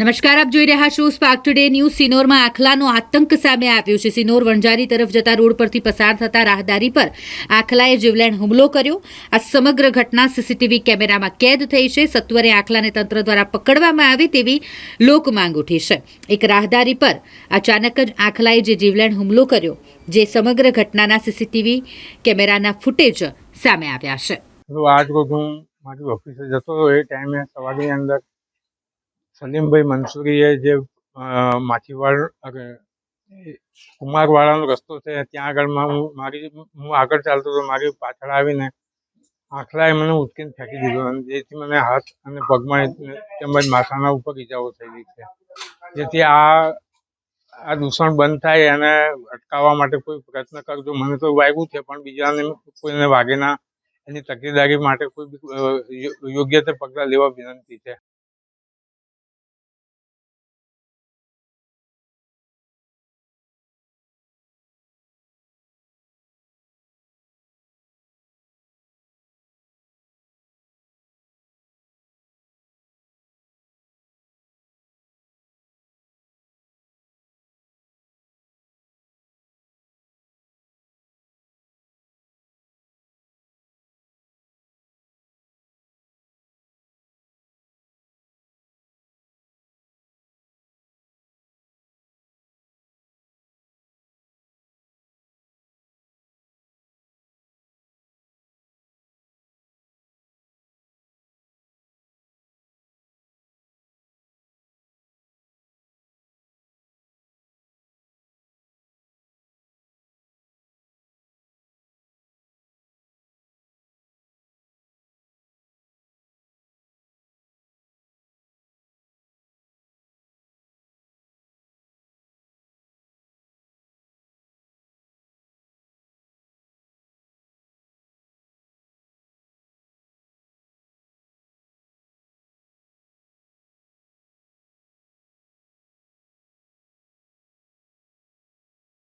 નમસ્કાર, આપ જોઈ રહ્યા છો સ્પાર્ક ટુડે ન્યૂઝ. સિનોરમાં આખલાનો આતંક સામે આવ્યો છે. સિનોર વણઝારી તરફ જતા રોડ પરથી પસાર થતા રાહદારી પર આખલાએ જીવલેણ હુમલો કર્યો. આ સમગ્ર ઘટના સીસીટીવી કેમેરામાં કેદ થઈ છે. સત્વરે આખલાને તંત્ર દ્વારા પકડવામાં આવે તેવી લોકમાંગ ઉઠી છે. એક રાહદારી પર અચાનક જ આખલાએ જે જીવલેણ હુમલો કર્યો, જે સમગ્ર ઘટનાના સીસીટીવી કેમેરાના ફૂટેજ સામે આવ્યા છે. આજ રોજ હું મારી ઓફિસે જતો હતો. એ ટાઈમે સવારની અંદર સલીમભાઈ મંસૂરીએ જે માછીવાડ કુમારવાડાનો રસ્તો છે ત્યાં આગળમાં હું આગળ ચાલતો હતો. મારી પાછળ આવીને આખલાએ મને ઉચકીને ફેંકી દીધો અને જેથી મને હાથ અને પગમાં તેમજ માથાના ઉપર ઈજાઓ થયેલી છે. જેથી આ દૂષણ બંધ થાય અને અટકાવવા માટે કોઈ પ્રયત્ન કરજો. મને તો વાગ્યું છે, પણ બીજાને કોઈને વાગે ના, એની તકેદારી માટે કોઈ યોગ્ય તે પગલાં લેવા વિનંતી છે.